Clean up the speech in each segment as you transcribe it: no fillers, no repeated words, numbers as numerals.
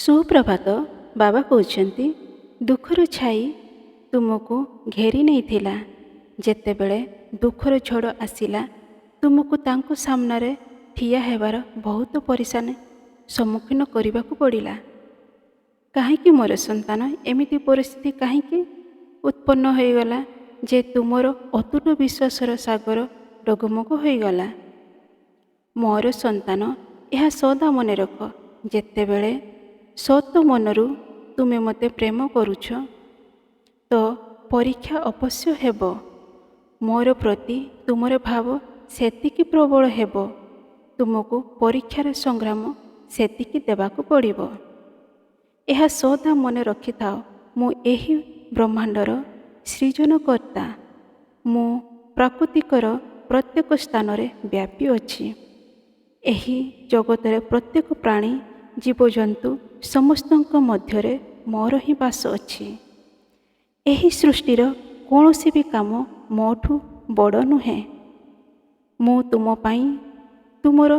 ସୁପ୍ରଭାତ। ବାବା କହୁଛନ୍ତି, ଦୁଃଖର ଛାଇ ତୁମକୁ ଘେରି ନେଇଥିଲା। ଯେତେବେଳେ ଦୁଃଖର ଝଡ଼ ଆସିଲା, ତୁମକୁ ତାଙ୍କ ସାମ୍ନାରେ ଠିଆ ହେବାର ବହୁତ ପରିଶାନୀ ସମ୍ମୁଖୀନ କରିବାକୁ ପଡ଼ିଲା। କାହିଁକି ମୋର ସନ୍ତାନ, ଏମିତି ପରିସ୍ଥିତି କାହିଁକି ଉତ୍ପନ୍ନ ହୋଇଗଲା ଯେ ତୁମର ଅତୁଟ ବିଶ୍ୱାସର ସାଗର ଡଗମଗ ହୋଇଗଲା? ମୋର ସନ୍ତାନ, ଏହା ସଦା ମନେ ରଖ, ଯେତେବେଳେ ସତ ମନରୁ ତୁମେ ମୋତେ ପ୍ରେମ କରୁଛ, ତ ପରୀକ୍ଷା ଅବଶ୍ୟ ହେବ। ମୋର ପ୍ରତି ତୁମର ଭାବ ସେତିକି ପ୍ରବଳ ହେବ, ତୁମକୁ ପରୀକ୍ଷାର ସଂଗ୍ରାମ ସେତିକି ଦେବାକୁ ପଡ଼ିବ। ଏହା ସଦା ମନେ ରଖିଥାଅ, ମୁଁ ଏହି ବ୍ରହ୍ମାଣ୍ଡର ସୃଜନକର୍ତ୍ତା। ମୁଁ ପ୍ରାକୃତିକର ପ୍ରତ୍ୟେକ ସ୍ଥାନରେ ବ୍ୟାପୀ ଅଛି। ଏହି ଜଗତରେ ପ୍ରତ୍ୟେକ ପ୍ରାଣୀ, ଜୀବଜନ୍ତୁ ସମସ୍ତଙ୍କ ମଧ୍ୟରେ ମୋର ହିଁ ବାସ ଅଛି। ଏହି ସୃଷ୍ଟିର କୌଣସି ବି କାମ ମୋଠୁ ବଡ଼ ନୁହେଁ। ମୁଁ ତୁମ ପାଇଁ ତୁମର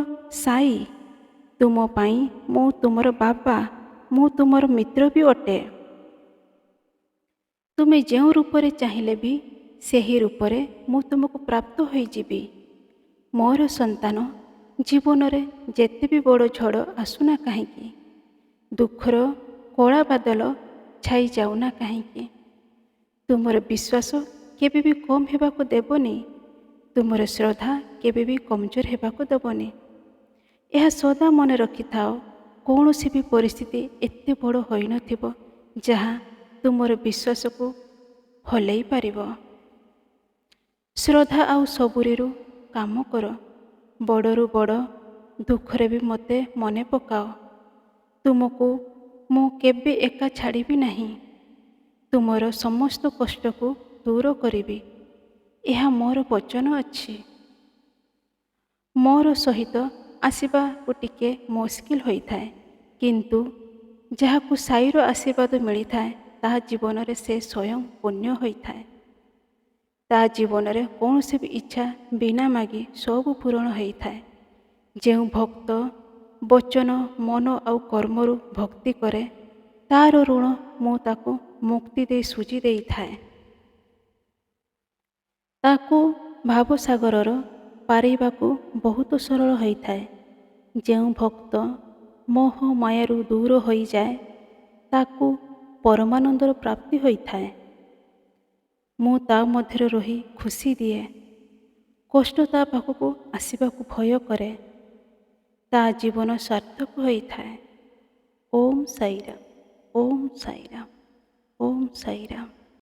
ସାଇ, ତୁମ ପାଇଁ ମୁଁ ତୁମର ବାବା, ମୁଁ ତୁମର ମିତ୍ର ବି ଅଟେ। ତୁମେ ଯେଉଁ ରୂପରେ ଚାହିଁଲେ ବି ସେହି ରୂପରେ ମୁଁ ତୁମକୁ ପ୍ରାପ୍ତ ହୋଇଯିବି। ମୋର ସନ୍ତାନ, ଜୀବନରେ ଯେତେ ବି ବଡ଼ ଝଡ଼ ଆସୁନା କାହିଁକି, ଦୁଃଖର କଳା ବାଦଲ ଛାଇ ଯାଉନା କାହିଁକି, ତୁମର ବିଶ୍ୱାସ କେବେ ବି କମ୍ ହେବାକୁ ଦେବନି, ତୁମର ଶ୍ରଦ୍ଧା କେବେ ବି କମଜୋର ହେବାକୁ ଦେବନି। ଏହା ସଦା ମନେ ରଖିଥାଅ, କୌଣସି ବି ପରିସ୍ଥିତି ଏତେ ବଡ଼ ହୋଇନଥିବ ଯାହା ତୁମର ବିଶ୍ୱାସକୁ ହଲେଇ ପାରିବ। ଶ୍ରଦ୍ଧା ଆଉ ସବୁରିରୁ କାମ କର। ବଡ଼ରୁ ବଡ଼ ଦୁଃଖରେ ବି ମୋତେ ମନେ ପକାଅ। ତୁମକୁ ମୁଁ କେବେ ଏକା ଛାଡ଼ିବି ନାହିଁ। ତୁମର ସମସ୍ତ କଷ୍ଟକୁ ଦୂର କରିବି, ଏହା ମୋର ବଚନ ଅଛି। ମୋର ସହିତ ଆସିବାକୁ ଟିକେ ମୁସ୍କିଲ ହୋଇଥାଏ, କିନ୍ତୁ ଯାହାକୁ ସାଇର ଆଶୀର୍ବାଦ ମିଳିଥାଏ, ତାହା ଜୀବନରେ ସେ ସ୍ୱୟଂ ପୁଣ୍ୟ ହୋଇଥାଏ। ତା ଜୀବନରେ କୌଣସି ବି ଇଚ୍ଛା ବିନା ମାଗି ସବୁ ପୂରଣ ହୋଇଥାଏ। ଯେଉଁ ଭକ୍ତ ବଚନ, ମନ ଆଉ କର୍ମରୁ ଭକ୍ତି କରେ, ତାର ଋଣ ମୁଁ ତାକୁ ମୁକ୍ତି ଦେଇ ଶୁଝି ଦେଇଥାଏ। ତାକୁ ଭାବସାଗରର ପାରିବାକୁ ବହୁତ ସରଳ ହୋଇଥାଏ। ଯେଉଁ ଭକ୍ତ ମୋହ ମାୟାରୁ ଦୂର ହୋଇଯାଏ, ତାକୁ ପରମାନନ୍ଦର ପ୍ରାପ୍ତି ହୋଇଥାଏ। ମୁଁ ତା ମଧ୍ୟରେ ରହି ଖୁସି ଦିଏ। କଷ୍ଟ ତା ପାଖକୁ ଆସିବାକୁ ଭୟ କରେ। ତା ଜୀବନ ସାର୍ଥକ ହୋଇଥାଏ। ଓମ୍ ସାଇରାମ, ଓମ୍ ସାଇରାମ, ଓମ୍ ସାଇରାମ।